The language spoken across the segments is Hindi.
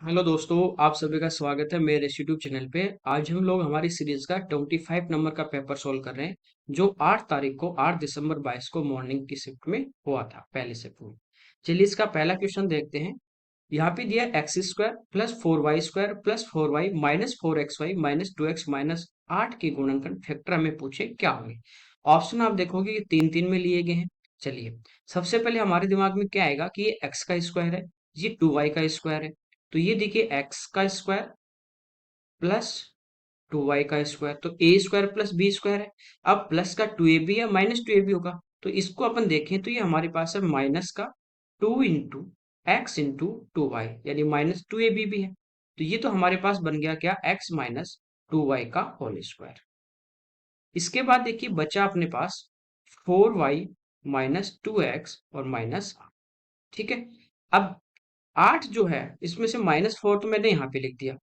हेलो दोस्तों, आप सभी का स्वागत है मेरे यूट्यूब चैनल पे। आज हम लोग हमारी सीरीज का 25 नंबर का पेपर सोल्व कर रहे हैं, जो 8 तारीख को 8 दिसंबर 22 को मॉर्निंग की शिफ्ट में हुआ था, पहले शिफ्ट में। चलिए इसका पहला क्वेश्चन देखते हैं। यहाँ पे दिया x square plus 4y² plus 4y minus 4xy minus 2x minus 8 के गुणनखंड फैक्टर हमें पूछे क्या होंगे। ऑप्शन आप देखोगे कि तीन तीन में लिए गए हैं। चलिए, सबसे पहले हमारे दिमाग में क्या आएगा कि ये x का स्क्वायर है, ये 2y का स्क्वायर है। तो ये देखिए एक्स का स्क्वायर प्लस 2y का स्क्वायर, तो ए स्क्वायर प्लस बी स्क्वायर है। अब प्लस का 2ab या माइनस 2ab होगा, तो इसको अपन देखें तो ये हमारे पास है माइनस का 2 इंटू एक्स इंटू 2y, यानी माइनस 2ab भी है। तो ये तो हमारे पास बन गया क्या, एक्स माइनस 2y का होल स्क्वायर। इसके बाद देखिए बचा अपने पास 4y माइनस 2x और माइनस, ठीक है। अब 8 जो है इसमें से -4 तो मैंने यहाँ पे लिख दिया,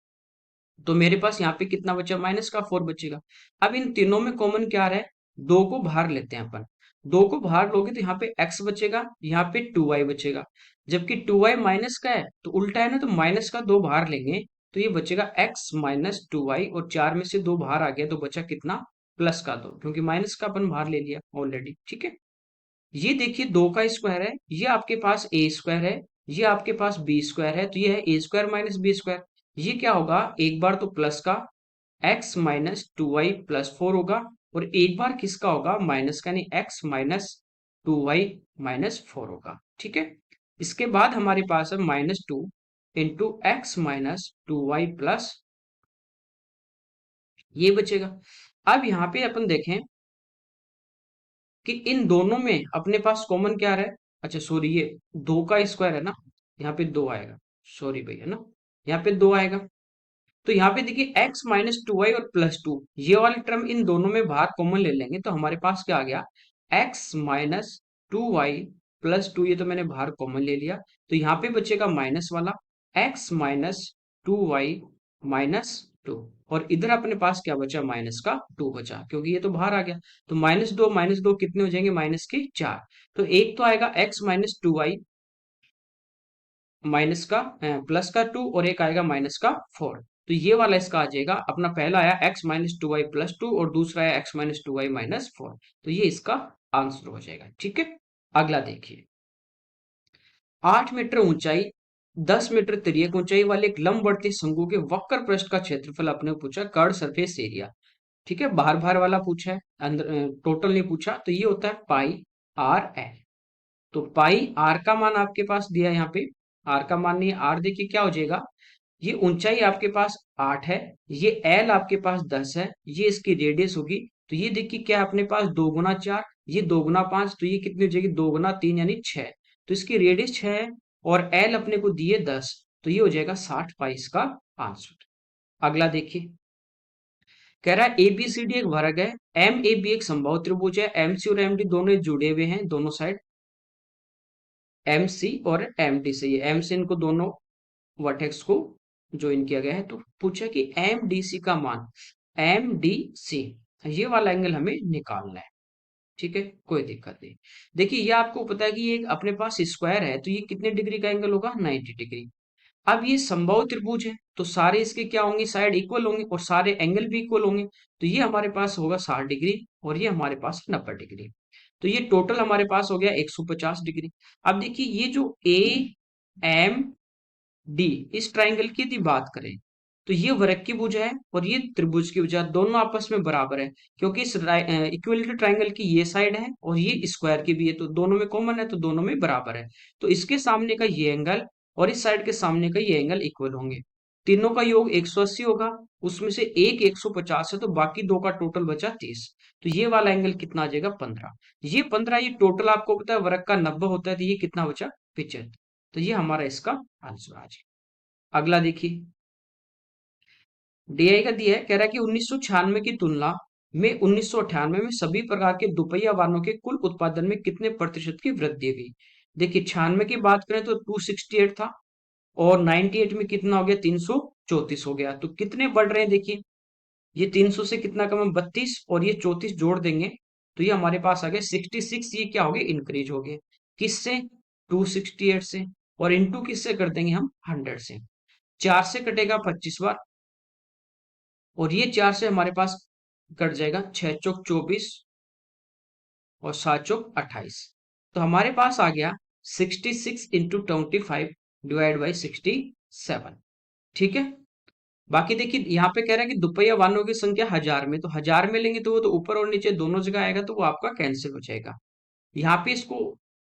तो मेरे पास यहाँ पे कितना बचा, माइनस का 4 बचेगा। अब इन तीनों में कॉमन क्या आ रहा है, दो को बाहर लेते हैं अपन। दो को बाहर लोगे तो यहाँ पे x बचेगा, यहाँ पे 2y बचेगा। जबकि 2y माइनस का है तो उल्टा है ना, तो माइनस का दो बाहर लेंगे तो ये बचेगा x माइनस 2y, और चार में से दो बाहर आ गया तो बचा कितना, प्लस का दो, क्योंकि माइनस का अपन बाहर ले लिया ऑलरेडी, ठीक है। ये देखिए दो का स्क्वायर है, ये आपके पास ए स्क्वायर है, ये आपके पास बी स्क्वायर है, तो ये है ए स्क्वायर माइनस बी स्क्वायर। ये क्या होगा, एक बार तो प्लस का एक्स माइनस 2y प्लस 4 होगा, और एक बार किसका होगा, माइनस का, यानी एक्स माइनस 2y माइनस 4 होगा, ठीक है। इसके बाद हमारे पास है -2 into x minus 2y plus, ये बचेगा। अब यहाँ पे अपन देखें कि इन दोनों में अपने पास कॉमन क्या रहा है। अच्छा सॉरी, ये दो का स्क्वायर है ना, यहाँ पे दो आएगा, सॉरी भैया ना, यहाँ पे दो आएगा। तो यहाँ पे देखिए x-2y और +2, ये वाले टर्म इन दोनों में बाहर कॉमन ले लेंगे तो हमारे पास क्या आ गया, x-2y +2, ये तो मैंने बाहर कॉमन ले लिया, तो यहाँ पे बचेगा माइनस वाला x-2y -2, और इधर अपने पास क्या बचा, माइनस का 2 बचा, क्योंकि ये तो बाहर आ गया। तो -2 कितने हो जाएंगे, माइनस के 4। तो एक तो आएगा x-2y माइनस का प्लस का 2, और एक आएगा -4। तो ये वाला इसका आ जाएगा, अपना पहला आया x-2y +2 और दूसरा आया x-2y -4। तो ये इसका आंसर हो जाएगा, ठीक है। अगला देखिए, 8 मीटर ऊंचाई 10 मीटर तिर्यक ऊंचाई वाले एक लंबवर्तीय शंकु के वक्र पृष्ठ का क्षेत्रफल अपने पूछा, कर्ड सरफेस एरिया, ठीक है। बाहर बाहर वाला पूछा है, अंदर टोटल नहीं पूछा, तो ये होता है पाई आर एल। तो पाई आर का मान आपके पास दिया है यहाँ पे, आर का मान नहीं, आर देखिए क्या हो जाएगा, ये ऊंचाई आपके पास 8 है, ये एल आपके पास 10 है, ये इसकी रेडियस होगी। तो ये देखिए क्या है अपने पास, 2 गुना 4, ये 2 गुना 5, तो ये कितनी हो जाएगी, 2 गुना 3 यानी 6। तो इसकी रेडियस 6 है, और एल अपने को दिए 10, तो ये हो जाएगा 60 पाई इसका आंसर। अगला देखिए, कह रहा है एबीसीडी एक वर्ग है, एम ए बी एक समबाहु त्रिभुज है, एम सी और एम डी दोनों जुड़े हुए हैं दोनों साइड, एम सी और एम डी से, ये एम से इनको दोनों वर्टेक्स को ज्वाइन किया गया है। तो पूछा कि एम डी सी का मान, एम डी सी, ये वाला एंगल हमें निकालना है, ठीक है, कोई दिक्कत नहीं। देखिए ये आपको पता है कि ये अपने पास स्क्वायर है, तो ये कितने डिग्री का एंगल होगा, 90 डिग्री। अब ये समबाहु त्रिभुज है, तो सारे इसके क्या होंगे, साइड इक्वल होंगे और सारे एंगल भी इक्वल होंगे, तो ये हमारे पास होगा 60 डिग्री और ये हमारे पास 90 डिग्री। तो ये टोटल हमारे पास हो गया 150 डिग्री। अब देखिए ये जो ए एम डी, इस ट्राइंगल की यदि बात करें तो ये वर्ग की भुजा है और ये त्रिभुज की भुजा, दोनों आपस में बराबर है, क्योंकि इस इक्विलेटरल ट्राइंगल की ये साइड है और ये स्क्वायर की भी है, तो दोनों में कॉमन है, तो दोनों में बराबर है। तो इसके सामने का ये एंगल और इस साइड के सामने का ये एंगल इक्वल होंगे, तीनों का योग 180 होगा, उसमें से एक 150 है, तो बाकी दो का टोटल बचा 30। तो ये वाला एंगल कितना आ जाएगा, 15। ये 15, ये टोटल आपको पता है वर्ग का 90 होता है, तो ये कितना बचा, 75। तो ये हमारा इसका आंसर आ जाएगा। अगला देखिए, डीआई का दिया है, कह रहा है कि 1996 की तुलना में 1998 में सभी प्रकार के दुपहिया वाहनों के कुल उत्पादन में कितने प्रतिशत की वृद्धि हुई। देखिए 96 की बात करें तो 268 था, और 98 में कितना हो गया, 334 हो गया, तो कितने बढ़ रहे हैं देखिए, ये 300 से कितना कम है, 32, और ये 34 जोड़ देंगे तो ये हमारे पास आ गया 66, ये क्या हो गया, इंक्रीज हो गए, किससे, 268 से, और इनटू किससे कर देंगे हम, 100 से। 4 से कटेगा 25 बार, और ये 4 से हमारे पास कट जाएगा 6 चौक 24 और 7 चौक 28। तो हमारे पास आ गया 66 इंटू 25 डिवाइड बाई 67। ठीक है। बाकी देखिए यहाँ पे कह रहा है कि दुपहिया वाहनों की संख्या हजार में, तो हजार में लेंगे तो वो तो ऊपर और नीचे दोनों जगह आएगा, तो वो आपका कैंसिल हो जाएगा। यहाँ पे इसको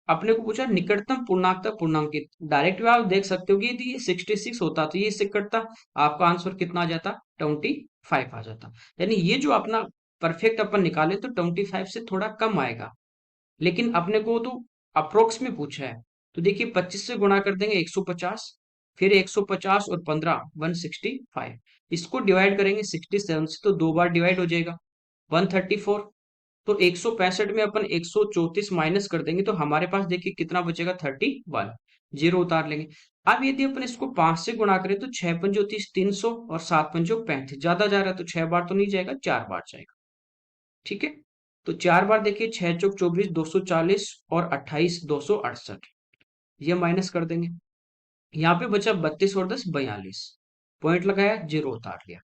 अपने को पूछा निकटतम पूर्णांक तक पूर्णांकित, डायरेक्ट भी आप देख सकते हो कि यदि ये 66 होता तो ये इससे कटता, आपका आंसर कितना आ जाता, 25 आ जाता। यानी ये जो अपना परफेक्ट अपन निकाले तो 25 से थोड़ा कम आएगा, लेकिन अपने को तो अप्रोक्स में पूछा है। तो देखिए 25 से गुणा कर देंगे 150, फिर 150 और 15 165, इसको डिवाइड करेंगे 67 से तो दो बार डिवाइड हो जाएगा 134। तो 165 में अपन 134 माइनस कर देंगे तो हमारे पास देखिए कितना बचेगा 31, जीरो उतार लेंगे। अब यदि अपन इसको 5 से गुणा करें तो 6 पंजो 30 300 और 7 पंजो 35, ज्यादा जा रहा है तो 6 बार तो नहीं जाएगा, 4 बार जाएगा। ठीक है। तो 4 बार देखिए 6 चौक 24 240 और 28 268, ये माइनस कर देंगे। यहाँ पे बचा 32 और 10 42, पॉइंट लगाया जीरो उतार लिया।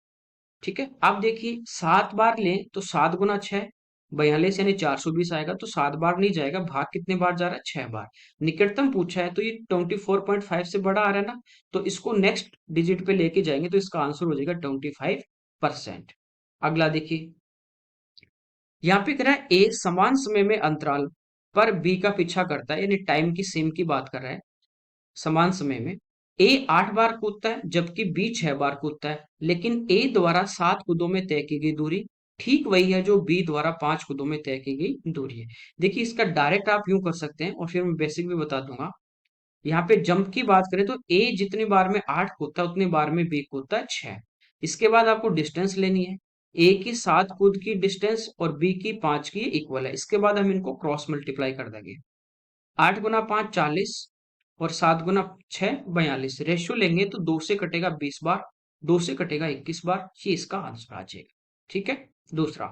ठीक है। अब देखिए 7 बार लें तो 7 गुना 6 42 यानी 420 आएगा, तो 7 बार नहीं जाएगा, भाग कितने बार जा रहा है, 6 बार। निकटतम पूछा है तो ये 24.5 से बड़ा आ रहा है ना, तो इसको नेक्स्ट डिजिट पे लेके जाएंगे तो इसका आंसर हो जाएगा 25%। अगला देखिए यहाँ पे कह रहा है ए समान समय में अंतराल पर बी का पीछा करता है, यानी टाइम की सेम की बात कर रहा है। समान समय में ए 8 बार कूदता है जबकि बी 6 बार कूदता है, लेकिन ए द्वारा 7 कूदों में तय की गई दूरी ठीक वही है जो बी द्वारा 5 कूदों में तय की गई दूरी है। देखिए इसका डायरेक्ट आप यूं कर सकते हैं और फिर मैं बेसिक भी बता दूंगा। यहाँ पे जंप की बात करें तो ए जितनी बार में 8 कूदता है उतनी बार में बी कूदता है 6। इसके बाद आपको डिस्टेंस लेनी है, ए की 7 कूद की डिस्टेंस और बी की 5 की इक्वल है। इसके बाद हम इनको क्रॉस मल्टीप्लाई कर देंगे, 8 गुना 5 40 और 7 गुना 6 42, रेशियो लेंगे तो 2 से कटेगा 20 बार, 2 से कटेगा 21 बार, ये इसका आंसर आ जाएगा। ठीक है। दूसरा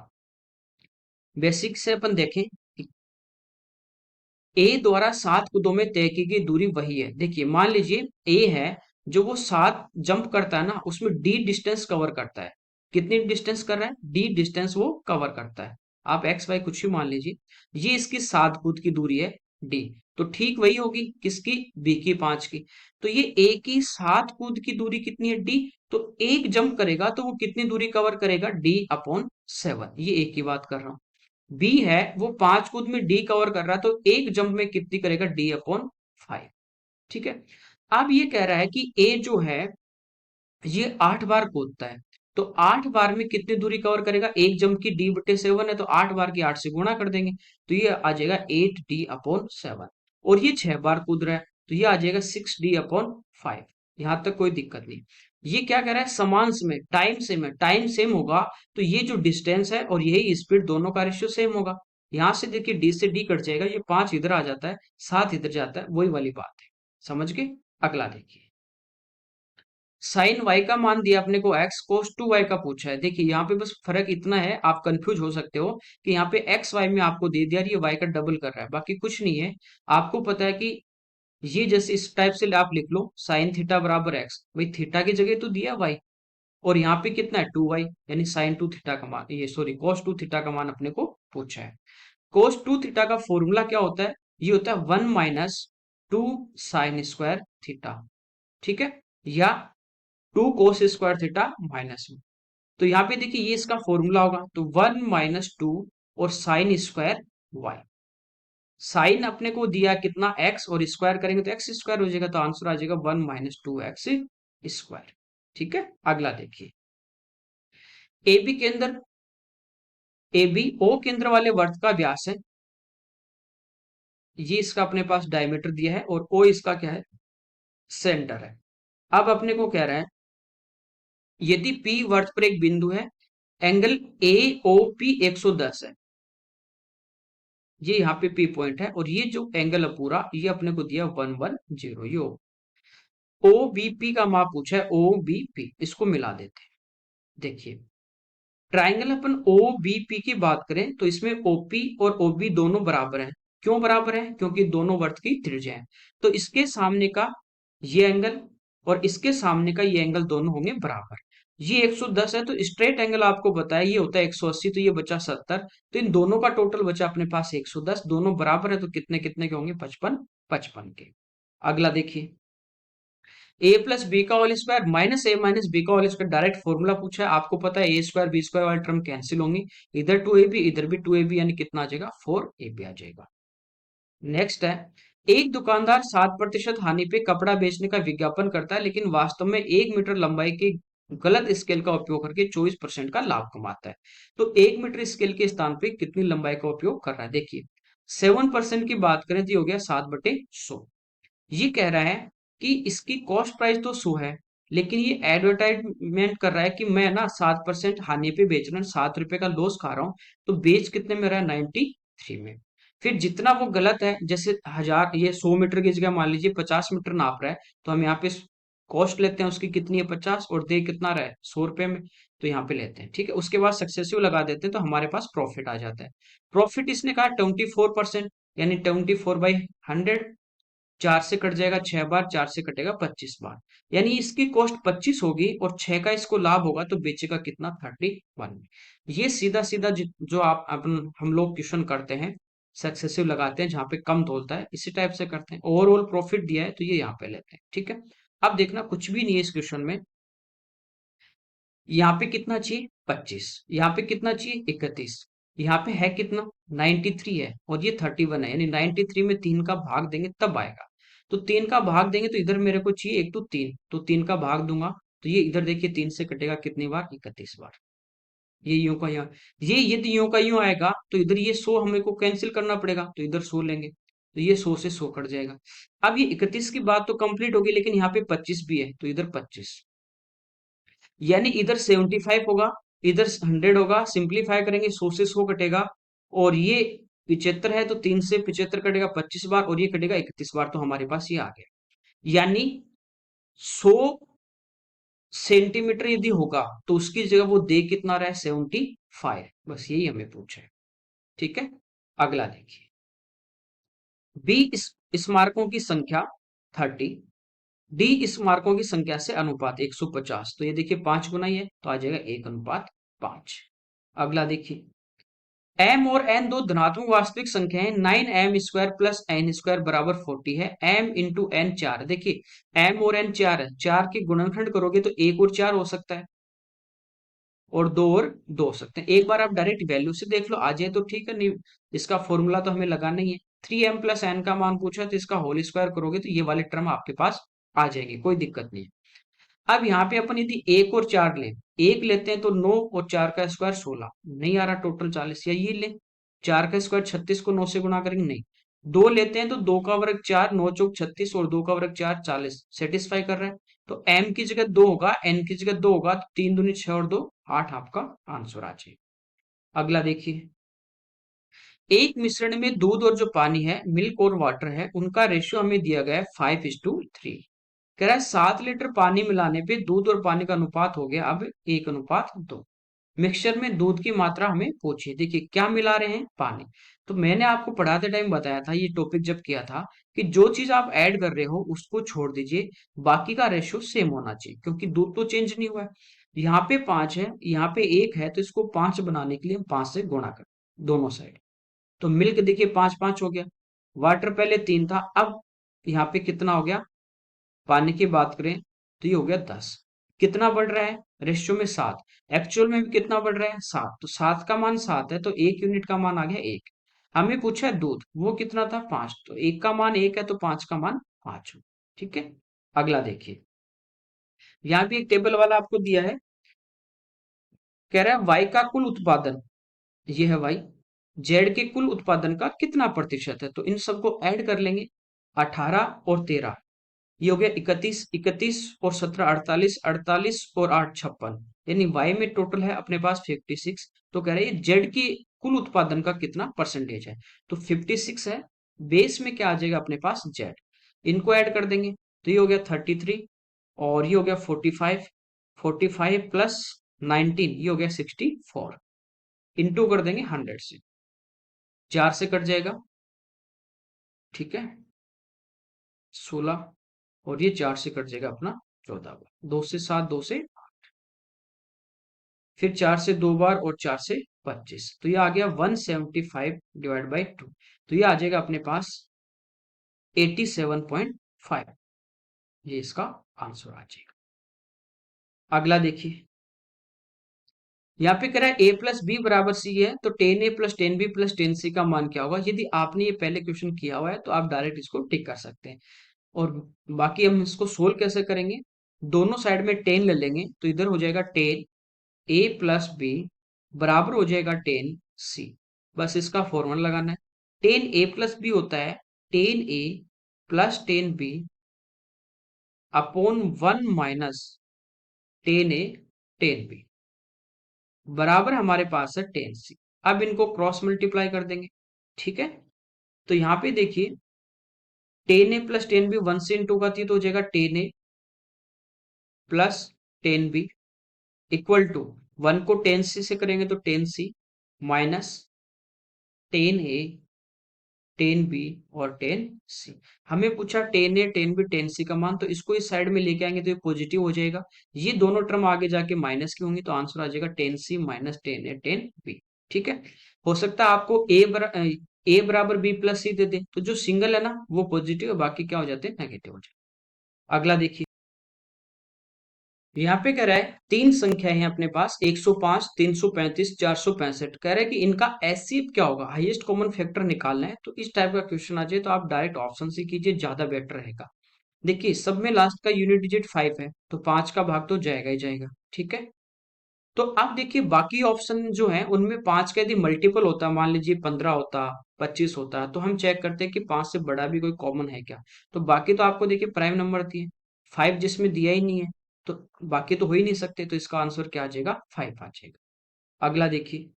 बेसिक से अपन देखें, ए द्वारा 7 कूदों में तय की गई दूरी वही है। देखिए मान लीजिए ए है, जो वो 7 जंप करता है ना उसमें डी डिस्टेंस कवर करता है। कितनी डिस्टेंस कर रहा है, डी डिस्टेंस वो कवर करता है। आप एक्स वाई कुछ भी मान लीजिए, ये इसकी 7 कूद की दूरी है डी, तो ठीक वही होगी किसकी, बी की 5 की। तो ये ए की 7 कूद की दूरी कितनी है, डी, तो एक जंप करेगा तो वो कितनी दूरी कवर करेगा, डी अपॉन 7, ये ए की बात कर रहा हूं। बी है वो 5 कूद में डी कवर कर रहा है तो एक जंप में कितनी करेगा, डी अपॉन 5। ठीक है। अब ये कह रहा है कि ए जो है ये 8 बार कूदता है, तो 8 बार में कितनी दूरी कवर करेगा, एक जंप की डी बटे 7 है तो 8 बार की 8 से गुणा कर देंगे तो ये आ जाएगा 8d अपॉन 7। और ये 6 बार कूद रहा है तो ये आ जाएगा 6d अपॉन 5। यहां तक कोई दिक्कत नहीं। ये क्या कह रहा है, समान समय, टाइम सेम होगा तो ये जो डिस्टेंस है और यही स्पीड दोनों का रेशियो सेम होगा। यहां से देखिए डी से डी कट जाएगा, ये 5 इधर आ जाता है 7 इधर जाता है, वही वाली बात है। समझ गए। अगला देखिए साइन वाई का मान दिया अपने को एक्स, कोस टू वाई का पूछा है। देखिए यहाँ पे बस फर्क इतना है, आप कंफ्यूज हो सकते हो कि यहाँ पे एक्स वाई में आपको दे दिया ये वाई का डबल कर रहा है, बाकी कुछ नहीं है। आपको पता है कि ये जैसे इस टाइप से आप लिख लो साइन थीटा बराबर एक्स, भाई थीटा की जगह तो दिया वाई, और यहाँ पे कितना है 2y, यानी साइन टू थीटा का मान, ये सॉरी कॉस टू थीटा का मान अपने को पूछा है। कॉस टू थीटा का फॉर्मूला क्या होता है, ये होता है 1 माइनस 2 साइन स्क्वायर थीटा। ठीक है। या 2 कोस स्क्वायर थीटा माइनस 1। तो यहाँ पे देखिए ये इसका फॉर्मूला होगा, तो 1 माइनस 2 और साइन स्क्वायर वाई। साइन अपने को दिया कितना एक्स, और स्क्वायर करेंगे तो एक्स स्क्वायर हो जाएगा, तो आंसर आ जाएगा 1 माइनस 2x स्क्वायर। ठीक है। अगला देखिए ए बी के अंदर, ए बी ओ केंद्र वाले वर्त का व्यास है, ये इसका अपने पास डायमीटर दिया है, और ओ इसका क्या है, सेंटर है। अब अपने को कह रहा है यदि पी वर्त पर एक बिंदु है, एंगल ए ओ पी 110 है, ये यहाँ पे पी पॉइंट है, और ये जो एंगल है पूरा ये अपने को दिया 110, ये ओ बी पी का माप पूछा है, ओ बी पी, इसको मिला देते हैं। देखिए ट्राइंगल अपन ओ बी पी की बात करें तो इसमें ओपी और ओबी दोनों बराबर हैं। क्यों बराबर हैं, क्योंकि दोनों वर्त की त्रिज्या है। तो इसके सामने का ये एंगल और इसके सामने का ये एंगल दोनों होंगे बराबर। ये 110 है तो स्ट्रेट एंगल आपको बताया ये होता है 180, तो ये बचा 70। तो इन दोनों का टोटल बचा अपने पास 110, दोनों बराबर है तो कितने कितने के होंगे, 55 55 के। अगला देखिए, ए प्लस बी का होल स्क्वायर माइनस ए माइनस बी का होल स्क्वायर, डायरेक्ट फॉर्मूला पूछा है, आपको पता है ए स्क्वायर बी स्क्वायर वाली टर्म कैंसिल होंगी, इधर 2ab इधर भी 2ab, यानी कितना आ जाएगा, 4ab आ जाएगा। नेक्स्ट है, एक दुकानदार 7% हानि पे कपड़ा बेचने का विज्ञापन करता है लेकिन वास्तव में 1 मीटर लंबाई के गलत स्केल का उपयोग करके 24% का लाभ कमाता है। तो 1 मीटर स्केल के स्थान पे कितनी लंबाई का उपयोग कर रहा है, देखिए 7% की बात करें तो ये हो गया 7/100। ये कह रहा है कि इसकी कॉस्ट प्राइस तो 100 है, लेकिन ये एडवर्टाइजमेंट कर रहा है कि मैं ना 7% हानि पे बेच रहा हूँ, 7 रुपए का लॉस खा रहा हूँ, तो बेच कितने में रहा है, 93 में। फिर जितना वो गलत है, जैसे 1000, ये 100 मीटर की जगह मान लीजिए 50 मीटर नाप रहा है, तो हम यहाँ पे कॉस्ट लेते हैं उसकी कितनी है, 50, और दे कितना रहा है, 100 रुपए में, तो यहाँ पे लेते हैं, ठीक है। उसके बाद सक्सेसिव लगा देते हैं तो हमारे पास प्रॉफिट आ जाता है। प्रॉफिट इसने कहा 24%, यानी 24/100, 4 से कट जाएगा 6 बार, 4 से कटेगा 25 बार, यानी इसकी कॉस्ट 25 होगी और 6 का इसको लाभ होगा, तो बेचेगा कितना, 31। ये सीधा सीधा जो आप अपन हम लोग क्वेश्चन करते हैं, सक्सेसिव लगाते हैं जहां पे कम तोलता है, इसी टाइप से करते हैं। ओवरऑल प्रॉफिट दिया है तो ये यहाँ पे लेते हैं, ठीक है। अब देखना कुछ भी नहीं है इस क्वेश्चन में, यहाँ पे कितना चाहिए, 25, यहाँ पे कितना चाहिए, 31, यहाँ पे है कितना, 93 है, और ये 31 है, यानी 93 में 3 का भाग देंगे तब आएगा। तो 3 का भाग देंगे तो इधर मेरे को चाहिए एक तो 3, तो 3 का भाग दूंगा, तो ये इधर देखिए 3 से कटेगा कितनी बार, 31 बार। ये यूं का यूं, ये यदि यूं का यूं आएगा तो इधर ये 100 हमें को कैंसिल करना पड़ेगा, तो इधर 100 लेंगे, तो ये 100 से 100 कट जाएगा। अब ये 31 की बात तो कंप्लीट होगी, लेकिन यहाँ पे 25 भी है, तो इधर 25, यानी इधर 75 होगा, इधर 100 होगा, सिंपलीफाई करेंगे 100 से 100 कटेगा, और ये 75 है तो 3 से 75 कटेगा 25 बार, और ये कटेगा 31 बार, तो हमारे पास ये आ गया। यानी 100 सेंटीमीटर यदि होगा तो उसकी जगह वो दे कितना रहा है, 75, बस यही हमें पूछा है, ठीक है। अगला देखिए, बी स्मारकों की संख्या 30, डी स्मारकों की संख्या से अनुपात 150, तो ये देखिए 5 गुना ही है, तो आ जाएगा 1:5। अगला देखिए, m और n दो धनात्मक वास्तविक संख्याएं, 9m² प्लस n स्क्वायर बराबर 40 है, m इंटू n 4 है। देखिए m और n 4 है, 4 के गुणनखंड करोगे तो 1 और 4 हो सकता है, और 2 और 2 हो सकते हैं। एक बार आप डायरेक्ट वैल्यू से देख लो, आ जाए तो ठीक है, नहीं इसका फॉर्मूला तो हमें लगाना ही है। 3m प्लस n का मान पूछा है, तो इसका होल स्क्वायर करोगे तो ये वाली टर्म आपके पास आ जाएगी, कोई दिक्कत नहीं है। अब यहाँ पे अपन यदि 1 और 4 लें, 1 लेते हैं तो 9 और 4 का स्क्वायर 16, नहीं आ रहा टोटल 40, या ये ले 4 का स्क्वायर 36 को 9 से गुणा करेंगे, नहीं। 2 लेते हैं तो 2 का वर्ग 4, 9 चौक 36, और 2 का वर्ग 4, 40, सेटिस्फाई कर रहा है। तो m की जगह 2 होगा, n की जगह 2 होगा, तो 3 दूनी 6 और 2 8 आपका आंसर आ जाए। अगला देखिए, एक मिश्रण में दूध और जो पानी है, मिल्क और वाटर है, उनका रेशियो हमें दिया गया है 5:3। कह रहा है 7 लीटर पानी मिलाने पे दूध और पानी का अनुपात हो गया अब 1:2। मिक्सचर में दूध की मात्रा हमें पूछिए, देखिए क्या मिला रहे हैं, पानी। तो मैंने आपको पढ़ाते टाइम बताया था, ये टॉपिक जब किया था, कि जो चीज आप ऐड कर रहे हो उसको छोड़ दीजिए, बाकी का रेशियो सेम होना चाहिए, क्योंकि दूध तो चेंज नहीं हुआ है। यहाँ पे 5 है, यहाँ पे 1 है, तो इसको 5 बनाने के लिए हम 5 से गुणा कर दोनों साइड, तो मिल्क देखिए 5 5 हो गया। वाटर पहले 3 था, अब यहाँ पे कितना हो गया, पानी की बात करें तो ये हो गया 10। कितना बढ़ रहा है, रेशियो में 7, एक्चुअल में भी कितना बढ़ रहा है, 7, तो 7 का मान 7 है, तो 1 यूनिट का मान आ गया 1। हमें पूछा है दूध, वो कितना था, 5, तो 1 का मान 1 है, तो 5 का मान 5 हो, ठीक है। अगला देखिए, यहाँ भी एक टेबल वाला आपको दिया है, कह रहा है वाई का कुल उत्पादन, ये है वाई, जेड के कुल उत्पादन का कितना प्रतिशत है, तो इन सबको ऐड कर लेंगे, 18 और 13, ये हो गया 31, 31 और 17 48, 48 और 8 56, यानी वाई में टोटल है अपने पास 56। तो कह रहे हैं जेड की कुल उत्पादन का कितना परसेंटेज है, तो 56 है, बेस में क्या आ जाएगा अपने पास, जेड, इनको ऐड कर देंगे, तो ये हो गया 33, और ये हो गया 45, 45 प्लस 19, ये हो गया 64, इंटू कर देंगे 100 से, 4 से कट जाएगा, ठीक है, 16, और ये 4 से कट जाएगा अपना 14 बार, 2 से 7, 2 से, फिर 4 से 2 बार और 4 से 25, तो ये आ गया 175 डिवाइड बाई 2, तो ये आ जाएगा अपने पास 87.5, ये इसका आंसर आ जाएगा। अगला देखिए, यहाँ पे कह रहा है ए प्लस बी बराबर सी है, तो ten A plus ten B plus ten C का मान क्या होगा। यदि आपने ये पहले क्वेश्चन किया हुआ है तो आप डायरेक्ट इसको टिक कर सकते हैं। और बाकी हम इसको सोल्व कैसे करेंगे, दोनों साइड में टेन ले लेंगे, तो इधर हो जाएगा टेन ए प्लस बी बराबर हो जाएगा टेन सी। बस इसका फॉर्मूला लगाना है। टेन ए प्लस बी होता है ten A plus ten B upon 1 minus ten A ten B बराबर हमारे पास है टेन सी। अब इनको क्रॉस मल्टीप्लाई कर देंगे, ठीक है। तो यहाँ पे देखिए, ten A plus ten B 1 से इंटू करती है तो हो जाएगा ten A plus ten B equal to 1 को टेन सी से करेंगे तो ten C minus ten A ten B और टेन सी। हमें पूछा ten A ten B ten C का मान, तो इसको इस साइड में लेके आएंगे तो ये पॉजिटिव हो जाएगा। ये दोनों टर्म आगे जाके माइनस की होंगी, तो आंसर आ जाएगा ten C minus ten A ten B. ठीक है। हो सकता है आपको ए बराबर बी प्लस सी दे दे, तो जो सिंगल है ना वो पॉजिटिव है, बाकी क्या हो जाते हैं, नेगेटिव हो जाते हैं। अगला देखिए, यहाँ पे कह रहा है तीन संख्याएं हैं अपने पास 105 335 465, कह रहा है कि इनका एचसीएफ क्या होगा, हाईएस्ट कॉमन फैक्टर निकालना है। तो इस टाइप का क्वेश्चन आ जाए तो आप डायरेक्ट ऑप्शन से कीजिए, ज्यादा बेटर रहेगा। देखिए, सब में लास्ट का यूनिट डिजिट 5 है, तो 5 का भाग तो जाएगा ही जाएगा, ठीक है। तो अब देखिए, बाकी ऑप्शन जो है उनमें 5 का यदि मल्टीपल होता, मान लीजिए 15 होता, 25 होता, तो हम चेक करते हैं कि 5 से बड़ा भी कोई कॉमन है क्या। तो बाकी तो आपको देखिए प्राइम नंबर दिए, 5 जिसमें दिया ही नहीं है, तो बाकी तो हो ही नहीं सकते, तो इसका आंसर क्या आ जाएगा, 5 आ जाएगा। अगला देखिए,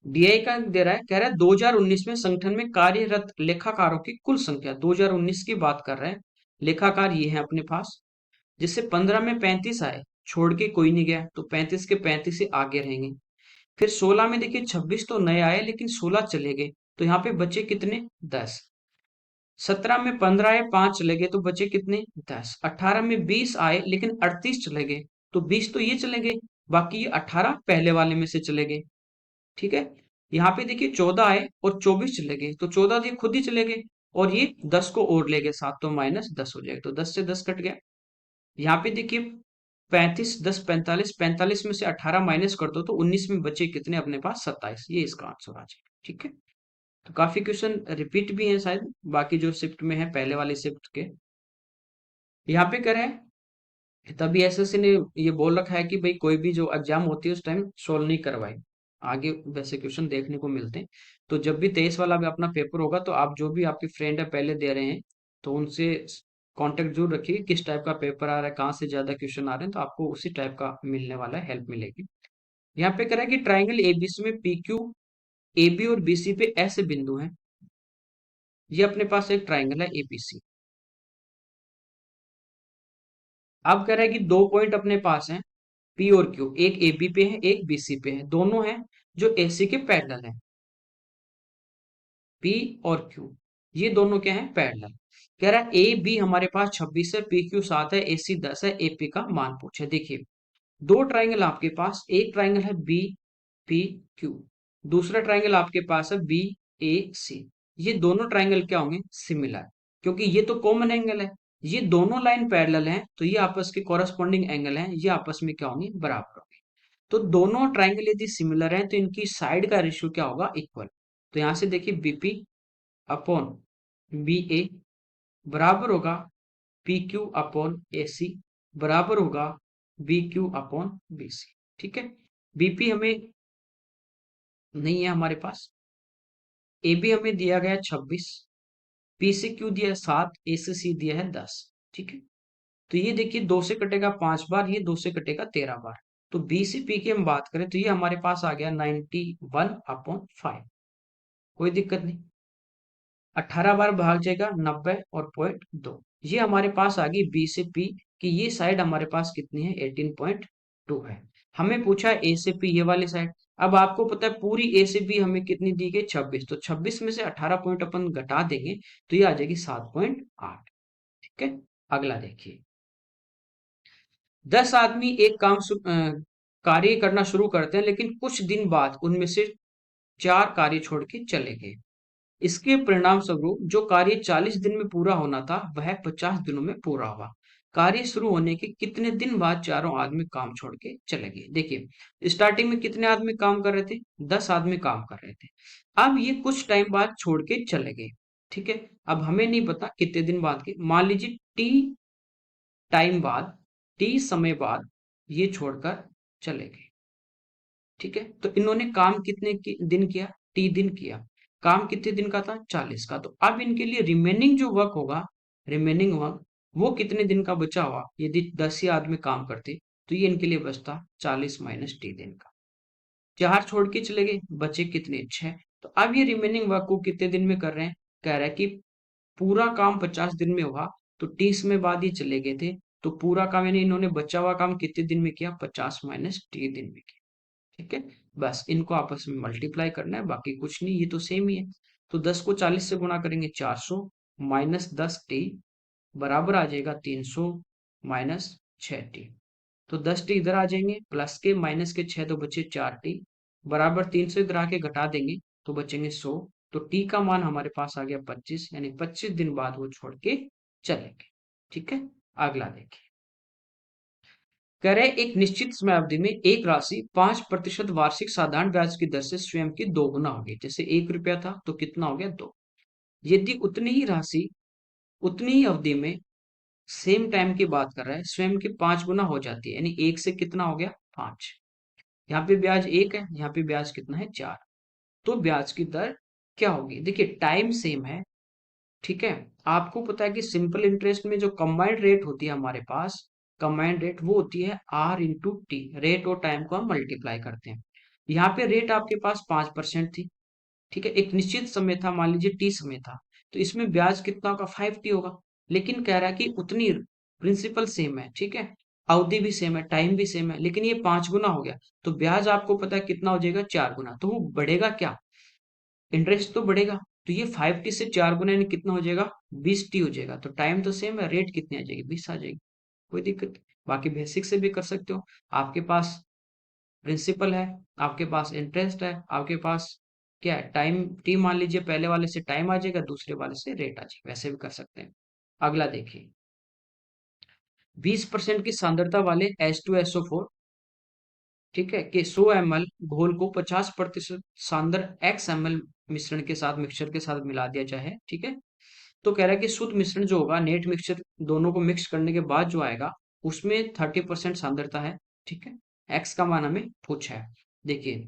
डीआई का दे रहा है, कह रहा है 2019 में संगठन में कार्यरत लेखाकारों की कुल संख्या, 2019 की बात कर रहे हैं, लेखाकार ये है अपने पास, जिससे 15 में 35 आए, छोड़ के कोई नहीं गया, तो 35 के 35 से आगे रहेंगे। फिर 16 में देखिए 26 तो नए आए लेकिन 16 चले गए, तो यहाँ पे बचे कितने, 10। 17 में 15 आए, 5 चले गए, तो बचे कितने, 10। 18 में 20 आए लेकिन 38 चले गए, तो 20 तो ये चले गए, बाकी ये 18 पहले वाले में से चले गए, ठीक है। यहाँ पे देखिए 14 आए और 24 चले गए, तो 14 ये खुद ही चले गए, और ये 10 को और ले गए साथ, तो माइनस 10 हो जाएगा, तो 10 से 10 कट गया। यहाँ पे देखिए 35 10 45, 45 में से 18 माइनस कर दो तो 19 में बचे कितने अपने पास, 27, ये इसका आंसर आ जाएगा, ठीक है। तो काफी क्वेश्चन रिपीट भी है शायद, बाकी जो शिफ्ट में है पहले वाले शिफ्ट के। यहाँ पे कह रहे हैं, तभी एसएससी ने ये बोल रखा है कि भाई कोई भी जो एग्जाम होती है उस टाइम सोल्व नहीं करवाए, आगे वैसे क्वेश्चन देखने को मिलते हैं। तो जब भी 23 वाला भी अपना पेपर होगा, तो आप जो भी आपके फ्रेंड है पहले दे रहे हैं, तो उनसे कांटेक्ट जरूर रखिए, किस टाइप का पेपर आ रहा है, कहाँ से ज्यादा क्वेश्चन आ रहे हैं, तो आपको उसी टाइप का मिलने वाला है, हेल्प मिलेगी। यहाँ पे कह रहा है कि ट्राइंगल एबीसी में पी क्यू एबी और बीसी पे ऐसे बिंदु हैं। ये अपने पास एक ट्राइंगल है एबीसी। अब कह रहा है कि दो पॉइंट अपने पास हैं पी और क्यू, एक एबी पे है एक बीसी पे है, दोनों हैं जो एसी के पैरेलल हैं। पी और क्यू ये दोनों क्या है, पैरेलल। कह रहा है ए बी हमारे पास 26 है, पी क्यू 7 है, एसी 10 है, एपी का मान पूछे। देखिए, दो ट्राइंगल आपके पास, एक ट्राइंगल है बी पी क्यू, दूसरा ट्राइंगल आपके पास है बी ए सी। ये दोनों ट्राइंगल क्या होंगे, सिमिलर, क्योंकि ये तो कॉमन एंगल है, ये दोनों लाइन पैरेलल हैं, तो ये आपस के कॉरस्पॉन्डिंग एंगल हैं, ये आपस में क्या होंगे, बराबर होंगे। तो दोनों ट्राइंगल यदि सिमिलर हैं तो इनकी साइड का रेशियो क्या होगा, इक्वल। तो यहां से देखिए बीपी अपॉन बी ए बराबर होगा P Q upon A C, बराबर होगा B Q upon B C, ठीक है। बीपी हमें नहीं है हमारे पास, ए बी हमें दिया गया 26, पी से क्यू दिया है 7, ए से सी दिया है 10, ठीक है। तो ये देखिए 2 से कटेगा 5 बार, ये 2 से कटेगा 13 बार, तो बी से पी की हम बात करें तो ये हमारे पास आ गया 91 अपॉन 5, कोई दिक्कत नहीं। 18 बार भाग जाएगा 90 और पॉइंट 2, ये हमारे पास आ गई बी से पी कि ये साइड हमारे पास कितनी है, 18.2 है। हमें पूछा है ए से पी ये वाली साइड। अब आपको पता है पूरी ए से बी हमें कितनी दी गई, 26, तो 26 में से 18 पॉइंट अपन घटा देंगे तो ये आ जाएगी 7.8, ठीक है। अगला देखिए, 10 आदमी एक कार्य करना शुरू करते हैं, लेकिन कुछ दिन बाद उनमें से 4 कार्य छोड़ के चले गए। इसके परिणाम स्वरूप जो कार्य 40 दिन में पूरा होना था, वह 50 दिनों में पूरा हुआ। कार्य शुरू होने के कितने दिन बाद चारों आदमी काम छोड़ के चले गए? देखिए, स्टार्टिंग में कितने आदमी काम कर रहे थे? 10 आदमी काम कर रहे थे। अब ये कुछ टाइम बाद छोड़ के चले गए। ठीक है। अब हमें नहीं पता कितने दिन बाद के, मान लीजिए टी टाइम बाद, टी समय बाद ये छोड़कर चले गए। ठीक है। तो इन्होंने काम दिन किया? टी दिन किया। काम कितने दिन का था? 40 का। तो अब इनके लिए रिमेनिंग जो वर्क होगा, रिमेनिंग वर्क, वो कितने दिन का बचा हुआ? यदि 10 ही आदमी काम करते तो ये इनके लिए बचता 40 माइनस टी दिन का। 4 छोड़ के चले गए, बचे कितने? 6। तो अब ये रिमेनिंग वर्क को कितने दिन में कर रहे हैं? कह रहा है कि पूरा काम 50 दिन में हुआ, तो 30 में बाद ये चले गए थे, तो पूरा काम यानी इन्होंने बचा हुआ काम कितने दिन में किया? 50 माइनस टी दिन में किया। ठीक है। बस इनको आपस में मल्टीप्लाई करना है, बाकी कुछ नहीं, ये तो सेम ही है। तो 10 को 40 से गुणा करेंगे 400 माइनस 10 टी बराबर आ जाएगा 300 माइनस 6 टी। तो 10 टी इधर आ जाएंगे, प्लस के माइनस के 6 तो बचे 4 टी बराबर 300 इधर आके घटा देंगे तो बचेंगे 100। तो टी का मान हमारे पास आ गया 25, यानी 25 दिन बाद वो छोड़ के चलेंगे। ठीक है। अगला देखिए, कह रहे एक निश्चित समय अवधि में एक राशि 5% वार्षिक साधारण ब्याज की दर से स्वयं की दोगुना होगी। जैसे 1 रुपया था तो कितना हो गया? 2। यदि उतनी ही राशि उतनी ही अवधि में, सेम टाइम की बात कर रहा है, स्वयं की 5 गुना हो जाती है, यानी 1 से कितना हो गया? 5। यहाँ पे ब्याज 1 है, यहाँ पे ब्याज कितना है? 4। तो ब्याज की दर क्या होगी? देखिए, टाइम सेम है। ठीक है। आपको पता है कि सिंपल इंटरेस्ट में जो कंबाइंड रेट होती है हमारे पास, कंबाइंड रेट वो होती है आर इंटू टी। रेट और टाइम को हम मल्टीप्लाई करते हैं। यहाँ पे रेट आपके पास 5% थी। ठीक है। एक निश्चित समय था, मान लीजिए टी समय था, तो इसमें ब्याज कितना होगा? 5 टी होगा। लेकिन कह रहा है कि उतनी प्रिंसिपल सेम है। ठीक है। अवधि भी सेम है, टाइम भी सेम है, लेकिन ये 5 गुना हो गया। तो ब्याज आपको पता है कितना हो जाएगा? 4 गुना। तो वो बढ़ेगा क्या? इंटरेस्ट तो बढ़ेगा। तो ये 5 टी से 4 गुना यानी कितना हो जाएगा? 20 टी हो जाएगा। तो टाइम तो सेम है, रेट कितनी आ जाएगी? 20 आ जाएगी। कोई दिक्कत नहीं। बाकी बेसिक से भी कर सकते हो। आपके पास प्रिंसिपल है, आपके पास इंटरेस्ट है, आपके पास क्या है? टाइम टी मान लीजिए, पहले वाले से टाइम आ जाएगा, दूसरे वाले से रेट आ जाएगा, वैसे भी कर सकते हैं। अगला देखिए, 20% की सांद्रता वाले H2SO4, ठीक है, कि 100 ml घोल को 50% सांद्र XML मिश्रण के साथ, मिक्सचर के साथ मिला दिया जाए। ठीक है। तो कह रहा है कि शुद्ध मिश्रण जो होगा, नेट मिक्सचर दोनों को मिक्स करने के बाद जो आएगा, उसमें 30% सांद्रता है। ठीक है। एक्स का मान हमें पूछा है। देखिए,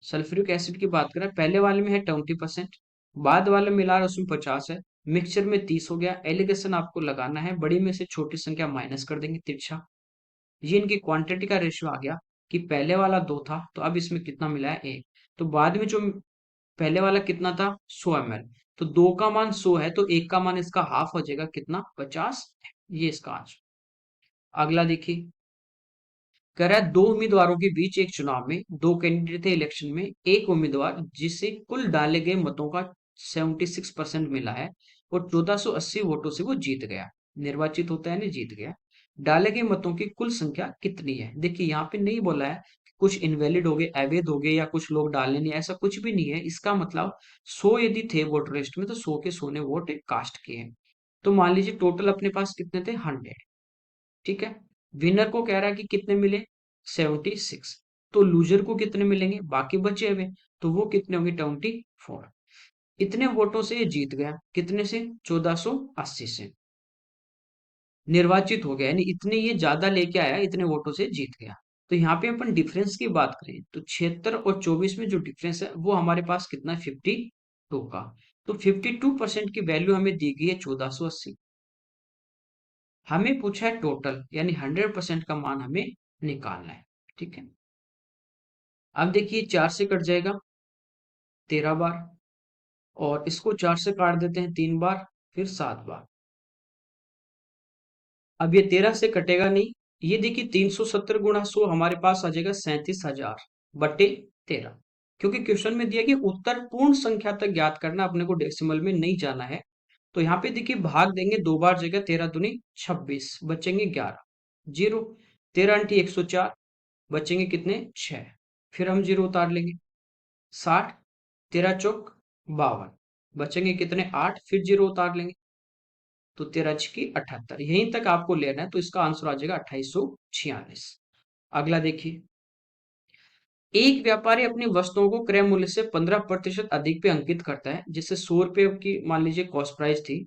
सल्फ्यूरिक एसिड की बात करें, पहले वाले में है 20%, बाद वाले में मिला रहा है उसमें 50 है, मिक्सचर में 30 हो गया। एलिगेशन आपको लगाना है, बड़ी में से छोटी संख्या माइनस कर देंगे तिरछा। ये इनकी क्वांटिटी का रेशियो आ गया कि पहले वाला 2 था, तो अब इसमें कितना मिला है? 1। तो बाद में जो पहले वाला कितना था? 100 ml। तो 2 का मान 100 है, तो 1 का मान इसका हाफ हो जाएगा, कितना? 50। ये इसका आंसर। अगला देखिए, कह रहा है दो उम्मीदवारों के बीच एक चुनाव में, दो कैंडिडेट थे इलेक्शन में, एक उम्मीदवार जिसे कुल डाले गए मतों का 76% मिला है और 1480 वोटों से वो जीत गया, निर्वाचित होता है, नहीं जीत गया। डाले गए मतों की कुल संख्या कितनी है? देखिए, यहाँ पे नहीं बोला है कुछ इनवैलिड हो गए, अवैध हो गए, या कुछ लोग डालने नहीं, ऐसा कुछ भी नहीं है। इसका मतलब 100 यदि थे वोटर लिस्ट में, तो 100 के 100 ने वोट कास्ट किए हैं। तो मान लीजिए टोटल अपने पास कितने थे? 100। ठीक है। विनर को कह रहा है कि कितने मिले? 76। तो लूजर को कितने मिलेंगे? बाकी बचे हुए, तो वो कितने होंगे? 24। इतने वोटों से ये जीत गया, कितने से? 1480 से निर्वाचित हो गया, यानी इतने ये ज्यादा लेके आया, इतने वोटों से जीत गया। तो यहाँ पे अपन डिफरेंस की बात करें तो 76 और 24 में जो डिफरेंस है वो हमारे पास कितना है? 52 का। तो 52% की वैल्यू हमें दी गई है 1480। हमें पूछा है टोटल, यानी 100% का मान हमें निकालना है। ठीक है। अब देखिए, 4 से कट जाएगा 13 बार, और इसको 4 से काट देते हैं 3 बार, फिर 7 बार। अब ये 13 से कटेगा नहीं। ये देखिए, 370 गुणा 100 हमारे पास आ जाएगा 37,000 बटे 13। क्योंकि क्वेश्चन में दिया कि उत्तर पूर्ण संख्या तक ज्ञात करना, अपने को डेसिमल में नहीं जाना है। तो यहाँ पे देखिए, भाग देंगे 2 बार, जगह 13 दूनी 26, बचेंगे 11। जीरो। 13 × 104, बचेंगे कितने, 6। फिर हम जीरो उतार लेंगे। 60, 13 × 4 = 52, बचेंगे कितने, 8। फिर जीरो उतार लेंगे, तो 13 × 6 = 78। यहीं तक आपको लेना है, तो इसका आंसर आ जाएगा 2846। अगला देखिए, एक व्यापारी अपनी वस्तुओं को क्रय मूल्य से 15% अधिक पे अंकित करता है, जिससे 100 रुपए की मान लीजिए कॉस्ट प्राइस थी,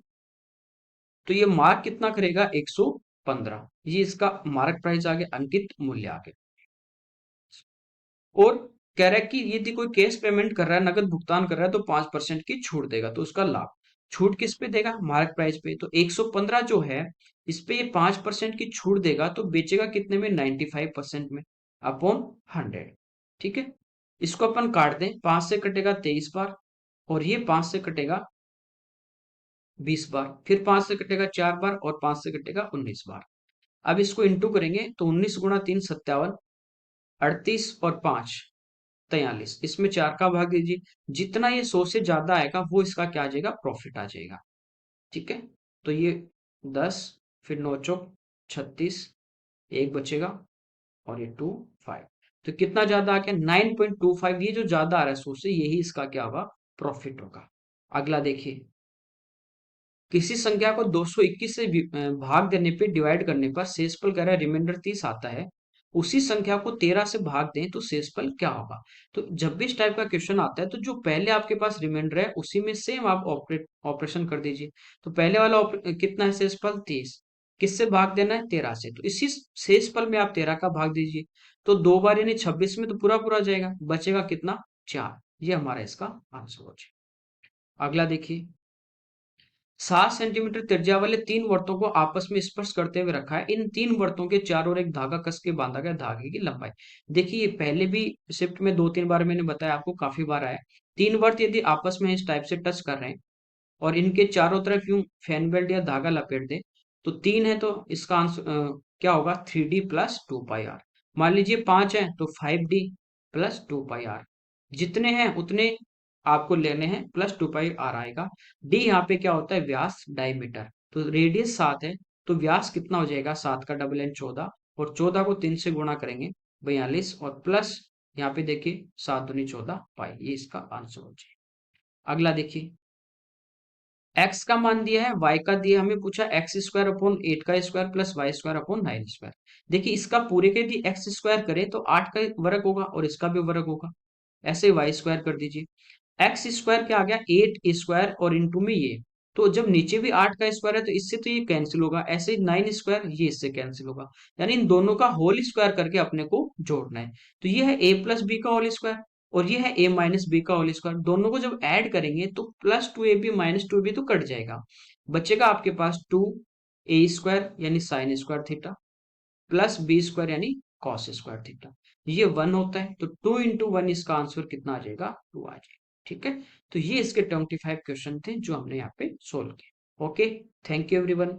तो ये मार्क कितना करेगा, 115। ये इसका मार्क प्राइस आ गया, अंकित मूल्य आ गया। और कह रहा है कि यदि कोई कैश पेमेंट कर रहा है, नकद भुगतान कर रहा है, तो 5% की छूट देगा, तो उसका लाभ। छूट किस पे देगा, मार्क प्राइस पे। तो 115 जो है, इस पे ये 5% की छूट देगा, तो बेचेगा कितने में, 95% में, अपॉन 100। ठीक है, इसको अपन काट दें, 5 से कटेगा 23 बार, और ये 5 से कटेगा 20 बार, फिर 5 से कटेगा 4 बार, और 5 से कटेगा 19 बार। अब इसको इंटू करेंगे, तो 19 × 3 = 57, 38 और 5 = 43। इसमें 4 का भाग दीजिए, जितना ये 100 से ज्यादा आएगा वो इसका क्या आ जाएगा, प्रॉफिट आ जाएगा। ठीक है, तो ये 10, फिर 9 चौक 36, एक बचेगा, और ये 25। तो कितना ज्यादा आ गया, 9.25। ये जो ज्यादा आ रहा है 100 से, यही इसका क्या होगा, प्रॉफिट होगा। अगला देखिए, किसी संख्या को 221 से भाग देने पे, डिवाइड करने पर शेषफल कह रहा है रिमाइंडर 30 आता है। उसी संख्या को 13 से भाग दें तो शेषफल क्या होगा। तो जब भी इस टाइप का क्वेश्चन आता है, तो जो पहले आपके पास रिमाइंडर है उसी में सेम आप ऑपरेशन कर दीजिए। तो पहले वाला कितना है, शेषफल 30, किससे भाग देना है, 13 से। तो इसी शेषफल में आप 13 का भाग दीजिए, तो 2 बार यानी 26 में तो पूरा पूरा जाएगा, बचेगा कितना, 4। ये हमारा इसका आंसर हो जाएगा। अगला देखिए, 7 सेंटीमीटर त्रिज्या वाले तीन वर्तों को आपस में स्पर्श करते हुए रखा है। इन तीन वर्तों के चारों ओर एक धागा कस के बांधा गया, धागे की लंबाई। देखिए, ये पहले भी शिफ्ट में 2-3 बार मैंने बताया आपको, काफी बार आया। तीन वर्त यदि आपस में इस टाइप से टच कर रहे हैं, और इनके चारों तरफ यूं फैन बेल्ट या धागा लपेट दें, तो तीन है, तो इसका आंसर क्या होगा, 3D + 2πr। मान लीजिए 5 है, तो 5D + 2πr। जितने हैं उतने आपको लेने हैं, +2πr आएगा। डी यहाँ पे क्या होता है, व्यास, डायमीटर। तो रेडियस 7 है, तो व्यास कितना हो जाएगा, 7 का डबल एन 14, और 14 को 3 से गुणा करेंगे, 42, और प्लस यहाँ पे देखिए 7 दूनी 14 पाई। ये इसका आंसर हो जाएगा। अगला देखिए, एक्स का मान दिया है, वाई का दिया, हमें पूछा x² / 8 का स्क्वायर प्लस y² / 9²। देखिए, इसका पूरे के यदि एक्स स्क्वायर करें तो 8 का वर्ग होगा, और इसका भी वर्ग होगा। ऐसे वाई स्क्वायर कर दीजिए। एक्स स्क्वायर क्या आ गया, 8 स्क्वायर, और इंटू में ये। तो जब नीचे भी 8 का स्क्वायर है, तो इससे तो ये कैंसिल होगा, ऐसे ही 9 स्क्वायर, ये इससे कैंसिल होगा। यानी इन दोनों का होल स्क्वायर करके अपने को जोड़ना है। तो ये है a + b का होल स्क्वायर, और ये है a - b का होल स्क्वायर। दोनों को जब ऐड करेंगे, तो +2ab - 2ab तो कट जाएगा, बचेगा आपके पास 2a² यानी sine square theta, plus b² यानी कॉस स्क्वायर थीटा। ये 1 होता है, तो 2 × 1 इसका आंसर कितना आ जाएगा, 2 आ जाएगा। ठीक है, तो ये इसके 25 क्वेश्चन थे जो हमने यहाँ पे सोल्व किए। Okay, thank you everyone.